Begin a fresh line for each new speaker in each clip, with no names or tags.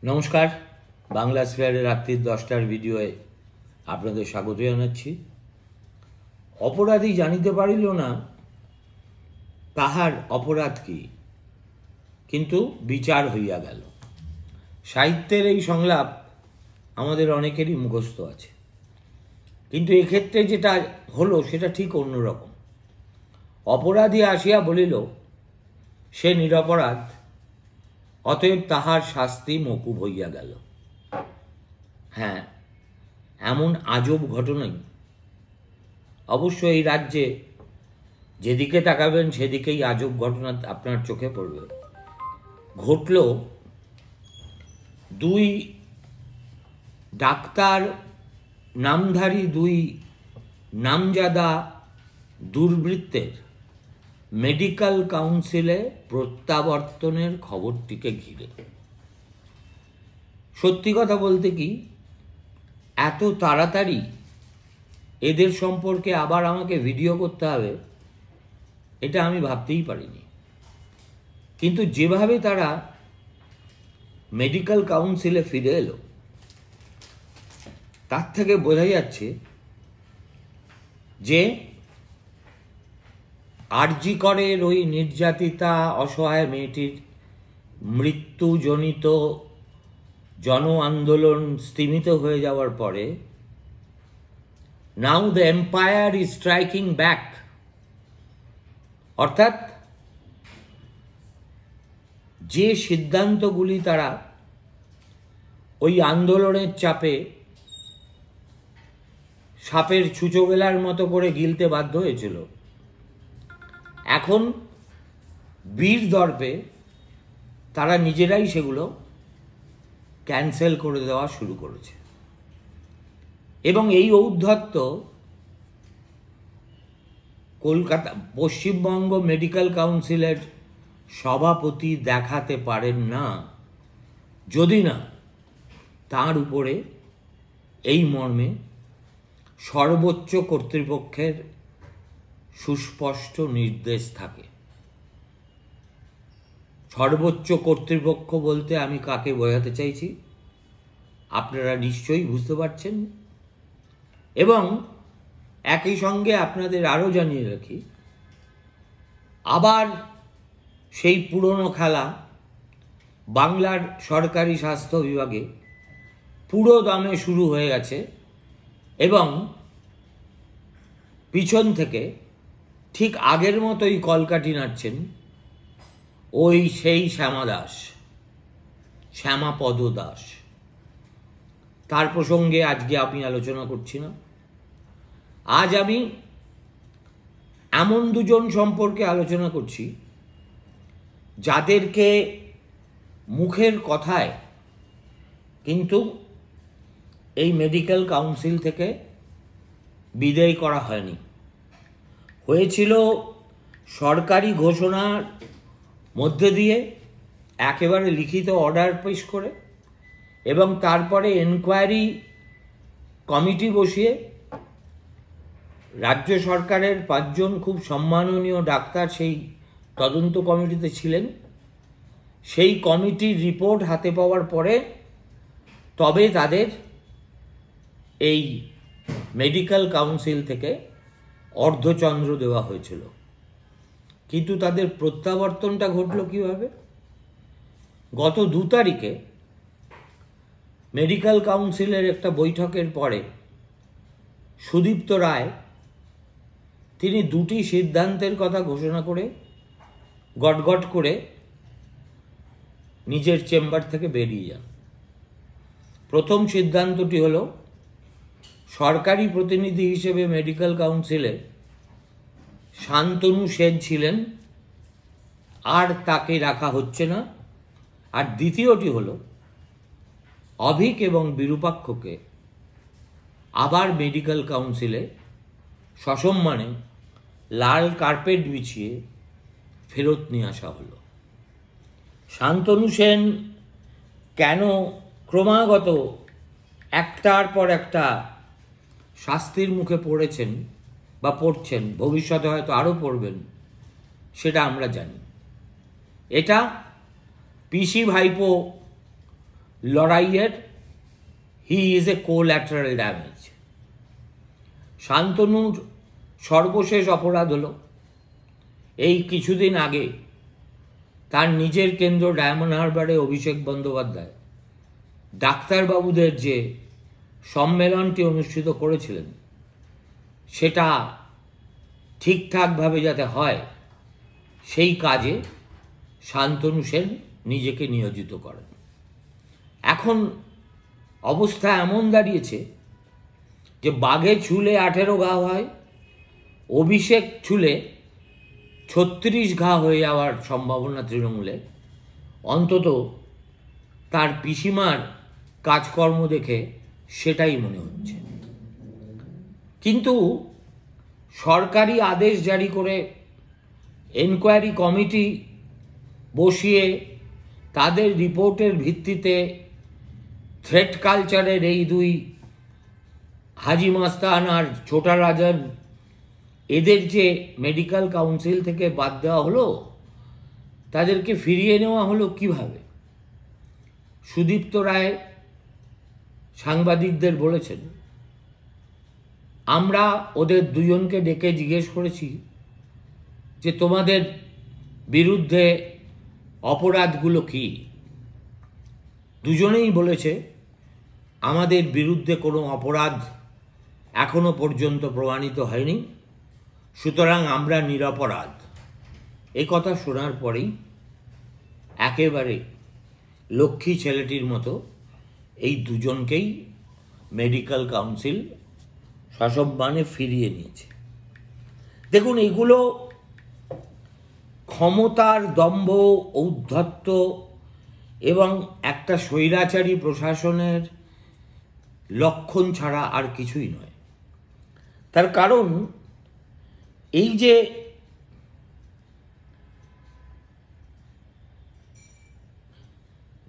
নমস্কার, বাংলা স্পেয়ারের রাত্রির 10টার ভিডিওয়ে আপনাদের স্বাগত জানাচ্ছি। অপরাধী জানিতে পারিল না তাহার অপরাধ কি, কিন্তু বিচার হইয়া গেল। সাহিত্যের এই সংলাপ আমাদের অনেকেরই মুখস্থ আছে, কিন্তু এক্ষেত্রে যেটা হলো সেটা ঠিক অন্যরকম। অপরাধী আসিয়া বলিল সে নিরপরাধ, অতএব তাহার শাস্তি মকুব হইয়া গেল। হ্যাঁ, এমন আজব ঘটনাই অবশ্য এই রাজ্যে যেদিকে তাকাবেন সেদিকেই আজব ঘটনা আপনার চোখে পড়বে। ঘটল দুই ডাক্তার, নামধারী দুই নামজাদা দুর্বৃত্তের মেডিকেল কাউন্সিলে প্রত্যাবর্তনের খবরটিকে ঘিরে। সত্যি কথা বলতে কি, এত তাড়াতাড়ি এদের সম্পর্কে আবার আমাকে ভিডিও করতে হবে এটা আমি ভাবতেই পারিনি। কিন্তু যেভাবে তারা মেডিকেল কাউন্সিলে ফিরে এলো তার থেকে বোঝা যাচ্ছে যে আরজি করের ওই নির্যাতিতা অসহায় মেয়েটির মৃত্যুজনিত জন আন্দোলন স্তিমিত হয়ে যাওয়ার পরে now the empire is striking back. অর্থাৎ যে সিদ্ধান্তগুলি তারা ওই আন্দোলনের চাপে সাপের ছুঁচো গেলার মতো করে গিলতে বাধ্য হয়েছিল, এখন বীর দর্পে তারা নিজেরাই সেগুলো ক্যান্সেল করে দেওয়া শুরু করেছে। এবং এই ঔদ্ধত্য কলকাতা পশ্চিমবঙ্গ মেডিকেল কাউন্সিলের সভাপতি দেখাতে পারেন না, যদি না তার উপরে এই মর্মে সর্বোচ্চ কর্তৃপক্ষের সুস্পষ্ট নির্দেশ থাকে। সর্বোচ্চ কর্তৃপক্ষ বলতে আমি কাকে বোঝাতে চাইছি আপনারা নিশ্চয়ই বুঝতে পারছেন। এবং একই সঙ্গে আপনাদের আরও জানিয়ে রাখি, আবার সেই পুরনো খেলা বাংলার সরকারি স্বাস্থ্য বিভাগে পুরো দামে শুরু হয়ে গেছে। এবং পিছন থেকে ঠিক আগের মতোই কলকাঠি নাড়ছেন ওই সেই শ্যামাপদ দাস। তার প্রসঙ্গে আজকে আমি আলোচনা করছি না। আজ আমি এমন দুজন সম্পর্কে আলোচনা করছি যাদেরকে মুখের কথায় কিন্তু এই মেডিকেল কাউন্সিল থেকে বিদায় করা হয়নি, হয়েছিল সরকারি ঘোষণার মধ্যে দিয়ে একেবারে লিখিত অর্ডার পেশ করে, এবং তারপরে এনকোয়ারি কমিটি বসিয়ে রাজ্য সরকারের 5 জন খুব সম্মাননীয় ডাক্তার সেই তদন্ত কমিটিতে ছিলেন। সেই কমিটির রিপোর্ট হাতে পাওয়ার পরে তবে তাদের এই মেডিকেল কাউন্সিল থেকে অর্ধচন্দ্র দেওয়া হয়েছিল। কিন্তু তাদের প্রত্যাবর্তনটা ঘটল কিভাবে? গত 2 তারিখে মেডিকেল কাউন্সিলের একটা বৈঠকের পরে সুদীপ্ত রায় তিনি 2টি সিদ্ধান্তের কথা ঘোষণা করে গটগট করে নিজের চেম্বার থেকে বেরিয়ে যান। প্রথম সিদ্ধান্তটি হলো, সরকারি প্রতিনিধি হিসেবে মেডিকেল কাউন্সিলে শান্তনু সেন ছিলেন, আর তাকে রাখা হচ্ছে না। আর দ্বিতীয়টি হলো, অভিক এবং বিরূপাক্ষকে আবার মেডিকেল কাউন্সিলে সসম্মানে লাল কার্পেট বিছিয়ে ফেরত নিয়ে আসা হলো। শান্তনু সেন কেন ক্রমাগত একটার পর একটা শাস্তির মুখে পড়েছেন বা পড়ছেন, ভবিষ্যতে হয়তো আরও পড়বেন, সেটা আমরা জানি। এটা পিসি ভাইপো লড়াইয়ের he is a collateral damage. শান্তনুর সর্বশেষ অপরাধ হলো এই কিছুদিন আগে তার নিজের কেন্দ্র ডায়মন্ড হারবারে অভিষেক বন্দ্যোপাধ্যায় ডাক্তারবাবুদের যে সম্মেলনটি অনুষ্ঠিত করেছিলেন সেটা ঠিকঠাকভাবে যাতে হয় সেই কাজে শান্তনু সেন নিজেকে নিয়োজিত করেন। এখন অবস্থা এমন দাঁড়িয়েছে যে বাঘে ছুলে 18 ঘা হয়, অভিষেক ছুলে 36 ঘা হয়ে যাওয়ার সম্ভাবনা তৃণমূলে, অন্তত তার পিসিমার কাজকর্ম দেখে সেটাই মনে হচ্ছে। কিন্তু সরকারি আদেশ জারি করে এনকোয়ারি কমিটি বসিয়ে তাদের রিপোর্টের ভিত্তিতে থ্রেট কালচারের এই দুই হাজি মাস্তান আর ছোটা রাজন এদের যে মেডিকেল কাউন্সিল থেকে বাদ দেওয়া হলো, তাদেরকে ফিরিয়ে নেওয়া হলো কিভাবে? সুদীপ্ত রায় সাংবাদিকদের বলেছেন, আমরা ওদের দুজনকে ডেকে জিজ্ঞেস করেছি যে তোমাদের বিরুদ্ধে অপরাধগুলো কি? দুজনেই বলেছে আমাদের বিরুদ্ধে কোনো অপরাধ এখনো পর্যন্ত প্রমাণিত হয়নি, সুতরাং আমরা নিরপরাধ। এই কথা শোনার পরেই একেবারে লক্ষ্মী ছেলেটির মতো এই দুজনকেই মেডিকেল কাউন্সিল সসম্মানে ফিরিয়ে নিয়েছে। দেখুন, এগুলো ক্ষমতার দম্ভ, ঔদ্ধত্য এবং একটা স্বৈরাচারী প্রশাসনের লক্ষণ ছাড়া আর কিছুই নয়। তার কারণ এই যে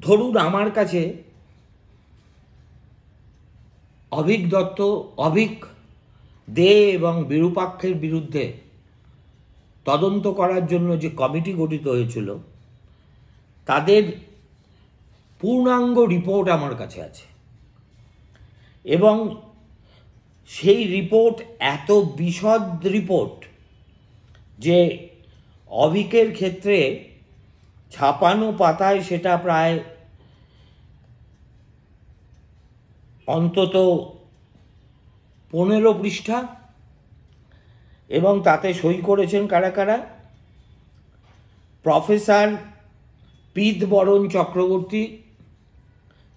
ধরুন আমার কাছে অভিক দত্ত, অভিক দে এবং বিরূপাক্ষের বিরুদ্ধে তদন্ত করার জন্য যে কমিটি গঠিত হয়েছিল তাদের পূর্ণাঙ্গ রিপোর্ট আমার কাছে আছে, এবং সেই রিপোর্ট এত বিশদ রিপোর্ট যে অভিকের ক্ষেত্রে ছাপানো পাতায় সেটা প্রায় অন্তত 15 পৃষ্ঠা, এবং তাতে সই করেছেন কারা কারা? Professor Pitabaran Chakraborty,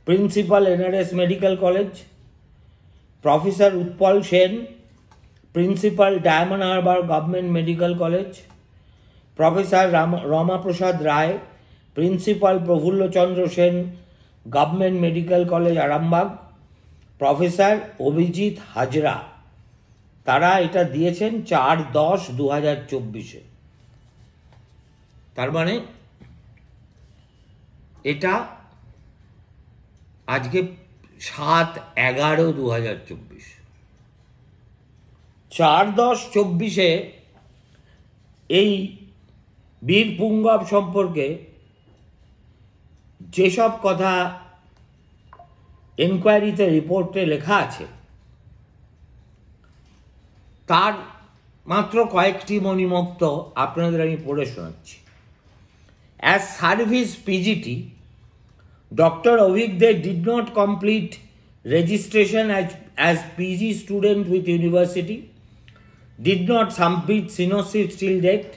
principal NRS medical college; professor Utpal Sen, principal Diamond Harbour government medical college; professor Ramaprasad Ray, principal Prafullachandra Sen government medical college Arambagh; professor Abhijit Hazra. তারা এটা দিয়েছেন 4/10/2024। তার মানে এটা আজকে 7/11/2024। 4/10/24 এই বীর পুঙ্গব সম্পর্কে যেসব কথা এনকোয়ারিতে রিপোর্টে লেখা আছে তার মাত্র কয়েকটি মণিমুক্ত আপনাদের আমি পড়ে শোনাচ্ছি। As service PGT, Dr. Avik Dey did not complete registration as PG student with university, did not submit synopsis till date,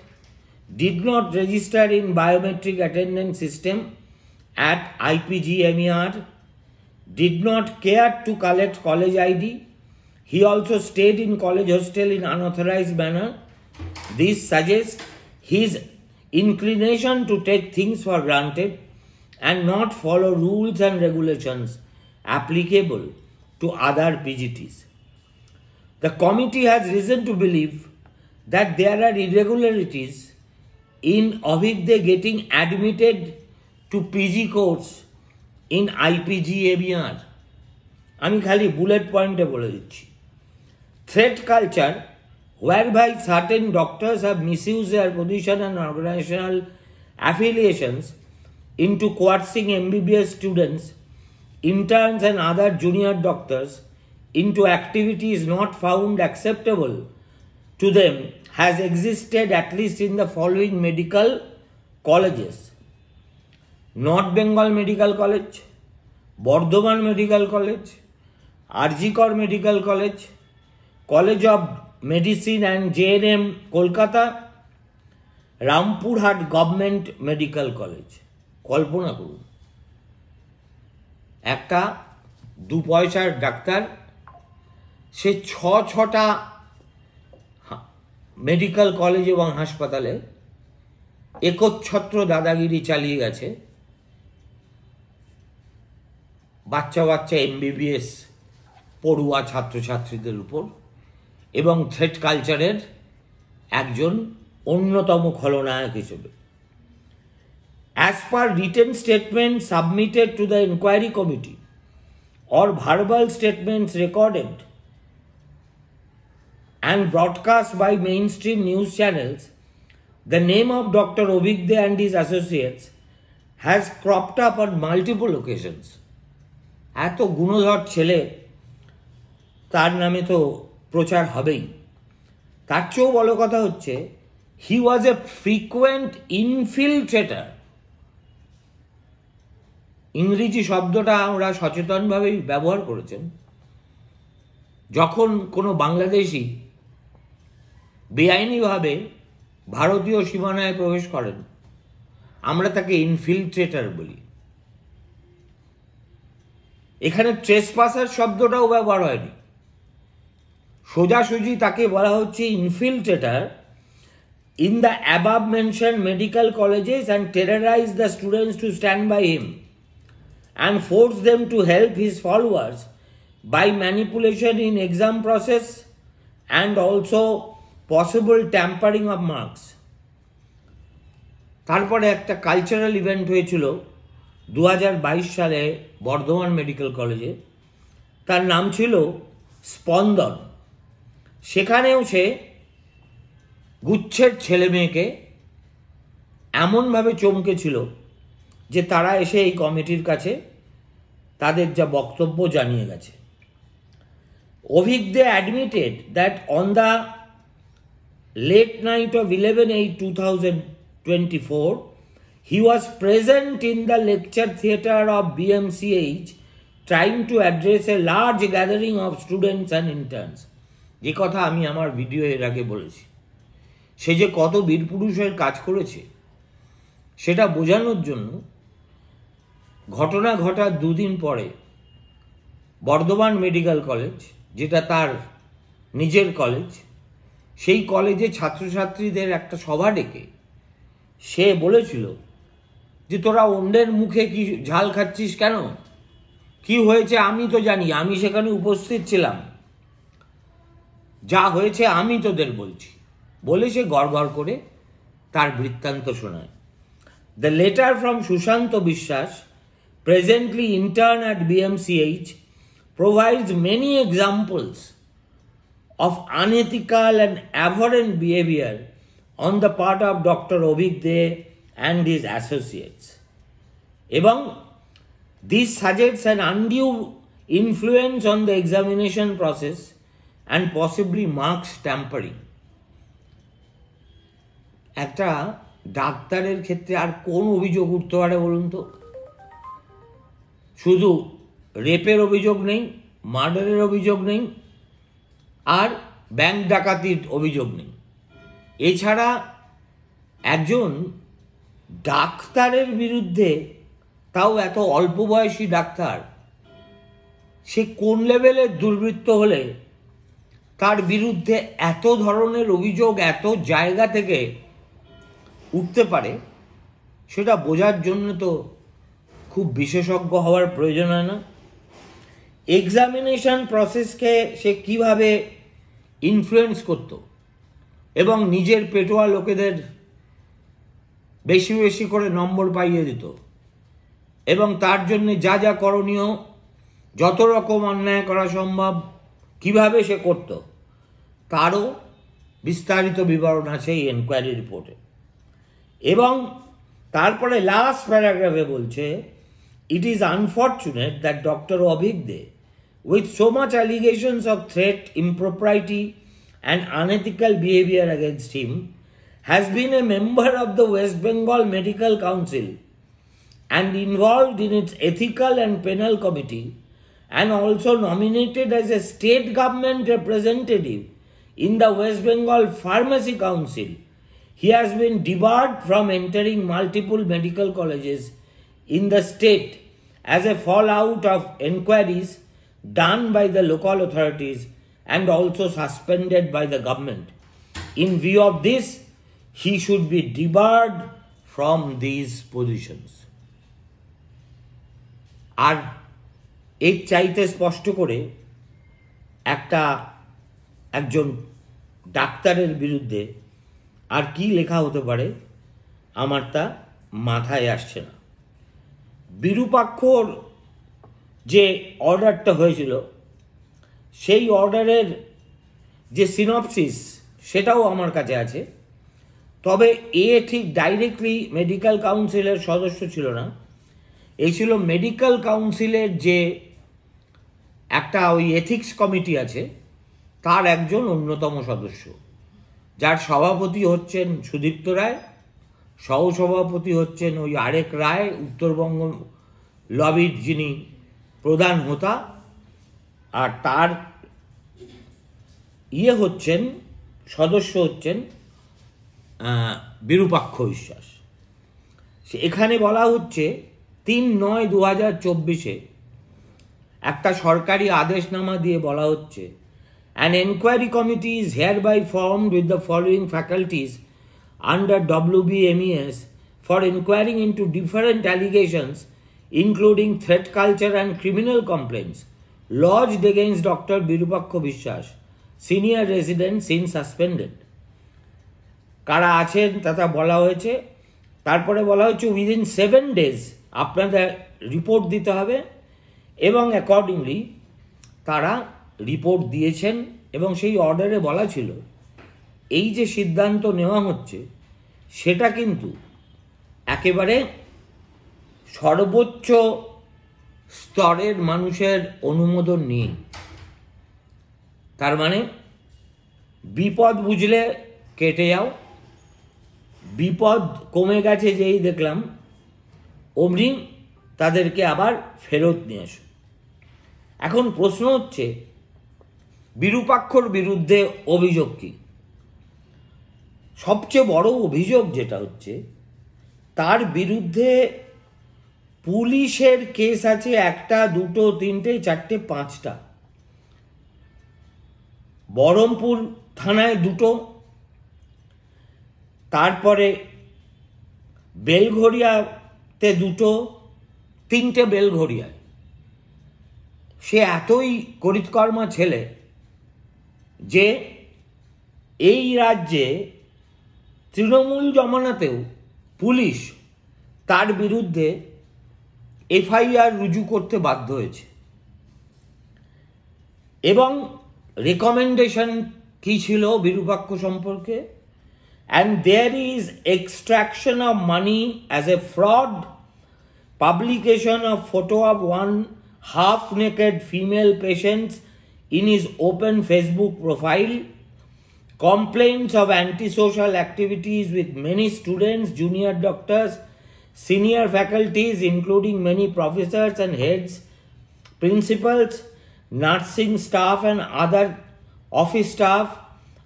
did not register in biometric attendance system at IPGMER, did not care to collect college ID. He also stayed in college hostel in unauthorized manner. This suggests his inclination to take things for granted and not follow rules and regulations applicable to other PGTs. The committee has reason to believe that there are irregularities in Avik Dey getting admitted to PG course in IPGMER. আমি খালি bullet পয়েন্টে বলে দিচ্ছি। Threat culture whereby certain doctors have misused their position and organizational affiliations into coercing MBBS students interns and other junior doctors into activities not found acceptable to them has existed at least in the following medical colleges: North Bengal Medical College, Bardhaman Medical College, Arjikar Medical College, College of Medicine and JNM Kolkata, Rampurhat Government Medical College. কল্পনা করুন, একটা 2 পয়সার doctor, সে ছটা medical college এবং হাসপাতালে একচ্ছত্র দাদাগিরি চালিয়ে গেছে বাচ্চা MBBS পড়ুয়া ছাত্রছাত্রীদের উপর, এবং থ্রেট কালচারের একজন অন্যতম খলনায়ক হিসেবে। As per written statements submitted to the inquiry committee or verbal statements recorded and broadcast by mainstream news channels, the name of Dr. Obhigde and his associates has cropped up on multiple occasions. এত গুণধর ছেলে, তার নামে তো প্রচার হবেই। তার চেয়েও বড় কথা হচ্ছে, he was a frequent infiltrator। ইংরেজি শব্দটা আমরা সচেতনভাবেই ব্যবহার করেছেন। যখন কোনো বাংলাদেশি বেআইনিভাবে ভারতীয় সীমানায় প্রবেশ করেন, আমরা তাকে ইনফিলট্রেটর বলি। এখানে ট্রেসপাসার শব্দটাও ব্যবহার হয়নি, সোজাসুজি তাকে বলা হচ্ছে infiltrator in the above mention medical colleges and terrorise the students to stand by him and force them to help his followers by manipulation in exam process and also possible tampering of marks. তারপরে একটা cultural event হয়েছিল 2022 সালে Bardhaman medical কলেজে, তার নাম ছিল স্পন্দন। সেখানেও সে গুচ্ছের ছেলে মেয়েকে এমনভাবে চমকেছিল যে তারা এসে এই কমিটির কাছে তাদের যা বক্তব্য জানিয়ে গেছে। Obhigde admitted that on the late night of 11/8/2024, he was present in the lecture theatre of BMCH trying to address a large gathering of students and interns. যে কথা আমি আমার ভিডিও এর আগে বলেছি, সে যে কত বীরপুরুষের কাজ করেছে সেটা বোঝানোর জন্য ঘটনা ঘটার 2 দিন পরে বর্ধমান মেডিকেল কলেজ, যেটা তার নিজের কলেজ, সেই কলেজে ছাত্রছাত্রীদের একটা সভা ডেকে সে বলেছিল যে তোরা অন্যের মুখে কি ঝাল খাচ্ছিস কেন, কি হয়েছে আমি তো জানি, আমি সেখানে উপস্থিত ছিলাম, যা হয়েছে আমি তোদের বলছি বলে সে গড়গড় করে তার বৃত্তান্ত শোনায়। The letter from Sushanta Biswas, presently intern at BMCH, provides many examples of unethical and abhorrent behavior on the part of Dr. Obhigde and his associates. এবং this suggests an undue influence on the examination process and possibly marks tampering. একটা ডাক্তারের ক্ষেত্রে আর কোন অভিযোগ উঠতে পারে বলুন তো? শুধু রেপের অভিযোগ নেই, মার্ডারের অভিযোগ নেই, আর ব্যাংক ডাকাতির অভিযোগ নেই। এছাড়া একজন ডাক্তারের বিরুদ্ধে, তাও এত অল্প বয়সী ডাক্তার, সে কোন লেভেলের দুর্বৃত্ত হলে তার বিরুদ্ধে এত ধরনের অভিযোগ এত জায়গা থেকে উঠতে পারে, সেটা বোঝার জন্য তো খুব বিশেষজ্ঞ হওয়ার প্রয়োজন হয় না। এক্সামিনেশন প্রসেসকে সে কিভাবে ইনফ্লুয়েন্স করত এবং নিজের পেটোয়া লোকেদের বেশি বেশি করে নম্বর পাইয়ে দিত, এবং তার জন্য যা যা করণীয়, যত রকম অন্যায় করা সম্ভব কিভাবে সে করত, তারও বিস্তারিত বিবরণ আছে এই এনকোয়ারি রিপোর্টে। এবং তারপরে লাস্ট প্যারাগ্রাফে বলছে, it is unfortunate that Dr. Obhigde, with so much allegations of threat, impropriety and unethical behavior against him, has been a member of the West Bengal Medical Council and involved in its ethical and penal committee, and also nominated as a state government representative in the West Bengal Pharmacy Council. He has been debarred from entering multiple medical colleges in the state as a fallout of enquiries done by the local authorities and also suspended by the government. In view of this, he should be debarred from these positions. আর এর চাইতে স্পষ্ট করে একজন ডাক্তারের বিরুদ্ধে আর কি লেখা হতে পারে আমার তা মাথায় আসছে না। বিরূপাক্ষর যে অর্ডারটা হয়েছিল সেই অর্ডারের যে সিনপসিস সেটাও আমার কাছে আছে, তবে এ ঠিক ডাইরেক্টলি মেডিকেল কাউন্সিলের সদস্য ছিল না, এই ছিল মেডিকেল কাউন্সিলের যে একটা ওই এথিক্স কমিটি আছে তার একজন অন্যতম সদস্য, যার সভাপতি হচ্ছেন সুদীপ্ত রায়, সহসভাপতি হচ্ছেন ওই আরেক রায়, উত্তরবঙ্গ লবির যিনি প্রধান হোতা, আর তার সদস্য হচ্ছেন বিরূপাক্ষ বিশ্বাস। এখানে বলা হচ্ছে 3/9/2024 একটা সরকারি আদেশনামা দিয়ে বলা হচ্ছে, an inquiry committee is hereby formed with the following faculties under WBMES for inquiring into different allegations including threat culture and criminal complaints lodged against Dr. Birupakho Bishwas, senior resident since suspended. কারা আছেন তা বলা হয়েছে। তারপরে বলা হচ্ছে within 7 days আপনাদের report দিতে হবে, এবং অ্যাকর্ডিংলি তারা রিপোর্ট দিয়েছেন। এবং সেই অর্ডারে বলা ছিল এই যে সিদ্ধান্ত নেওয়া হচ্ছে সেটা কিন্তু একেবারে সর্বোচ্চ স্তরের মানুষের অনুমোদন নিয়ে, তার মানে বিপদ বুঝলে কেটে যাও, বিপদ কমে গেছে যেই দেখলাম অমনি তাদেরকে আবার ফেরত নিয়ে আসো। এখন প্রশ্ন হচ্ছে বিরূপাক্ষর বিরুদ্ধে অভিযোগ কি? সবচেয়ে বড় অভিযোগ যেটা হচ্ছে তার বিরুদ্ধে পুলিশের কেস আছে 1, 2, 3, 4, 5টা, বহরমপুর থানায় 2টো, তারপরে বেলঘরিয়াতে 2টো, 3টে বেলঘরিয়ায়। সে এতই করিতকর্মা ছেলে যে এই রাজ্যে তৃণমূল জমানাতেও পুলিশ তার বিরুদ্ধে এফআইআর রুজু করতে বাধ্য হয়েছে। এবং রেকমেন্ডেশন কি ছিল বিরূপাক্ষ সম্পর্কে? and there is extraction of money as a fraud, publication of photo of one half-naked female patient in his open Facebook profile, complaints of antisocial activities with many students, junior doctors, senior faculties including many professors and heads, principals, nursing staff and other office staff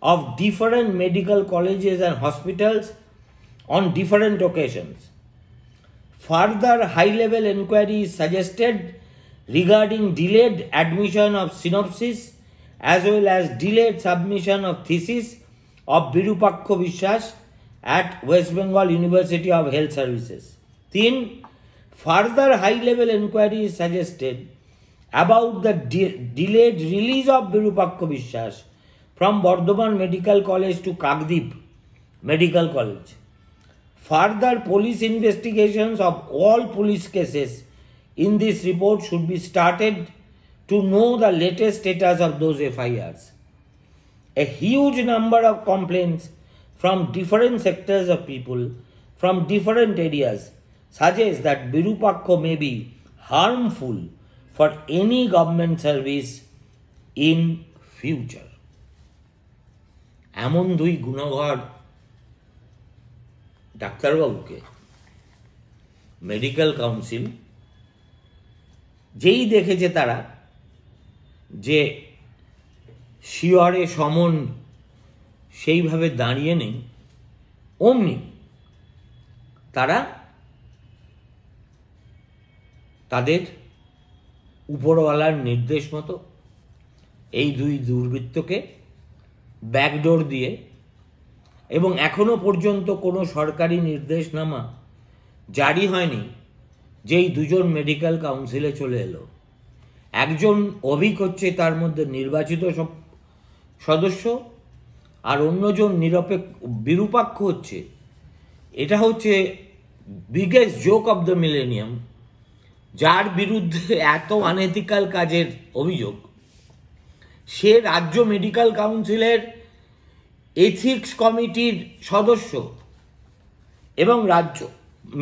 of different medical colleges and hospitals on different occasions. Further high-level inquiries suggested regarding delayed admission of synopsis as well as delayed submission of thesis of Birupakho Bishwas at West Bengal University of Health Services. 3. Further high-level inquiries suggested about the delayed release of Birupakho Bishwas from Bardhaman Medical College to Kakdeep Medical College. Further police investigations of all police cases in this report should be started to know the latest status of those FIRs. A huge number of complaints from different sectors of people from different areas suggest that Birupakho may be harmful for any government service in future. এমন দুই গুণধর ডাক্তারবাবুকে medical council যেই দেখেছে তারা যে শিয়রে সমন সেইভাবে দাঁড়িয়ে নেই, অমনি তারা তাদের উপরওয়ালার নির্দেশ মতো এই দুই দুর্বৃত্তকে ব্যাকডোর দিয়ে, এবং এখনো পর্যন্ত কোনো সরকারি নির্দেশনামা জারি হয়নি যেই দুজন মেডিকেল কাউন্সিলে চলে এলো। একজন অভিক হচ্ছে তার মধ্যে নির্বাচিত সদস্য, আর অন্যজন বিরূপাক্ষ হচ্ছে। এটা হচ্ছে biggest joke of the millennium, যার বিরুদ্ধে এত আনএথিক্যাল কাজের অভিযোগ, সে রাজ্য মেডিকেল কাউন্সিলের এথিক্স কমিটির সদস্য। এবং রাজ্য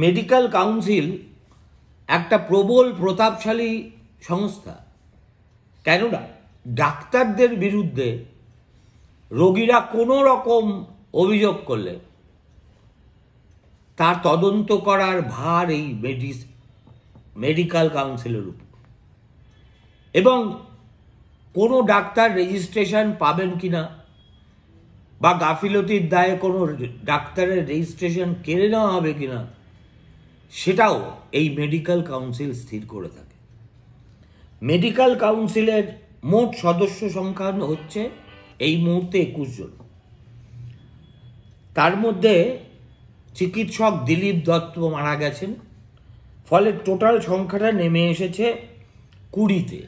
মেডিকেল কাউন্সিল একটা প্রবল প্রতাপশালী সংস্থা, কেননা ডাক্তারদের বিরুদ্ধে রোগীরা কোনো রকম অভিযোগ করলে তার তদন্ত করার ভার এই মেডিকেল কাউন্সিলের উপর। এবং কোনো ডাক্তার রেজিস্ট্রেশন পাবেন কিনা বা গাফিলতির দায়ে কোনো ডাক্তারের রেজিস্ট্রেশন কেড়ে নেওয়া হবে কিনা, সেটাও এই মেডিকেল কাউন্সিল স্থির করে থাকে। মেডিকেল কাউন্সিলের মোট সদস্য সংখ্যা হচ্ছে এই মুহূর্তে 21 জন। তার মধ্যে চিকিৎসক দিলীপ দত্ত মারা গেছেন, ফলে টোটাল সংখ্যাটা নেমে এসেছে 20-তে।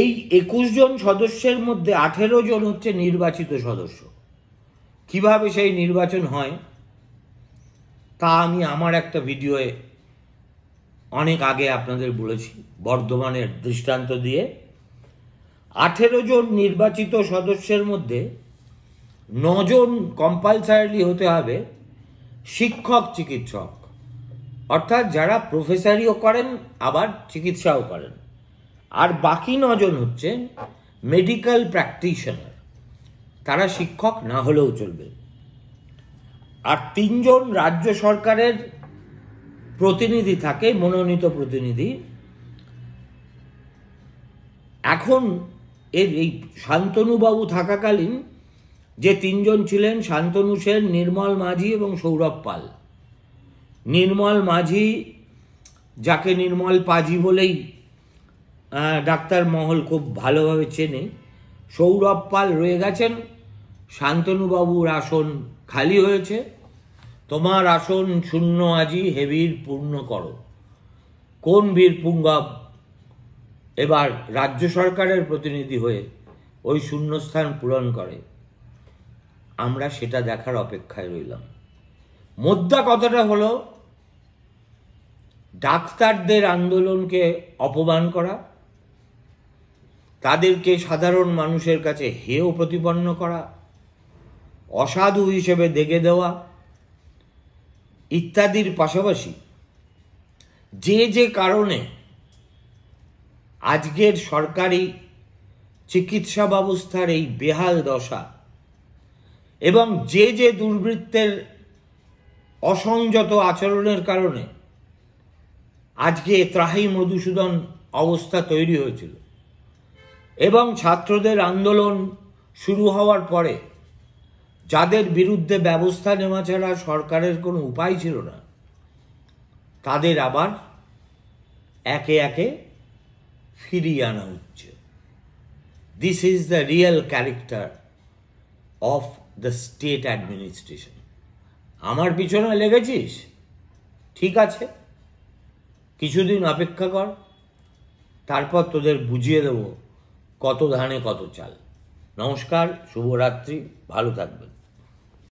এই 21 জন সদস্যের মধ্যে 18 জন হচ্ছে নির্বাচিত সদস্য। কিভাবে সেই নির্বাচন হয় তা আমি আমার একটা ভিডিওয়ে অনেক আগে আপনাদের বলেছি, বর্ধমানের দৃষ্টান্ত দিয়ে। 18 জন নির্বাচিত সদস্যের মধ্যে 9 জন কম্পালসারিলি হতে হবে শিক্ষক চিকিৎসক, অর্থাৎ যারা প্রফেসরিও করেন আবার চিকিৎসাও করেন। আর বাকি 9 জন হচ্ছেন মেডিকেল প্র্যাকটিশনার, তারা শিক্ষক না হলেও চলবে। আর 3 জন রাজ্য সরকারের প্রতিনিধি থাকে, মনোনীত প্রতিনিধি। এখন এই শান্তনুবাবু থাকাকালীন যে 3 জন ছিলেন, শান্তনু সেন, নির্মল মাঝি এবং সৌরভ পাল। নির্মল মাঝি, যাকে নির্মল পাজি বলেই ডাক্তার মহল খুব ভালোভাবে চেনে, সৌরভ পাল রয়ে গেছেন। শান্তনুবাবুর আসন খালি হয়েছে। তোমার আসন শূন্য আজি হেবীর পূর্ণ করো। কোন বীর পুঙ্গব এবার রাজ্য সরকারের প্রতিনিধি হয়ে ওই শূন্যস্থান পূরণ করে, আমরা সেটা দেখার অপেক্ষায় রইলাম। মোদ্দা কথাটা হলো, ডাক্তারদের আন্দোলনকে অপমান করা, তাদেরকে সাধারণ মানুষের কাছে হেয় প্রতিপন্ন করা, অসাধু হিসেবে দেখে দেওয়া ইত্যাদির পাশাপাশি যে যে কারণে আজকের সরকারি চিকিৎসা ব্যবস্থার এই বেহাল দশা এবং যে যে দুর্বৃত্তের অসংযত আচরণের কারণে আজকে ত্রাহি মধুসূদন অবস্থা তৈরি হয়েছিল, এবং ছাত্রদের আন্দোলন শুরু হওয়ার পরে যাদের বিরুদ্ধে ব্যবস্থা নেওয়া ছাড়া সরকারের কোনো উপায় ছিল না, তাদের আবার একে একে ফিরিয়ে আনা হচ্ছে। This is the real character of the state administration. আমার পিছনে লেগেছিস, ঠিক আছে, কিছুদিন অপেক্ষা কর, তারপর তোদের বুঝিয়ে দেব কত ধানে কত চাল। নমস্কার, শুভরাত্রি, ভালো থাকবেন।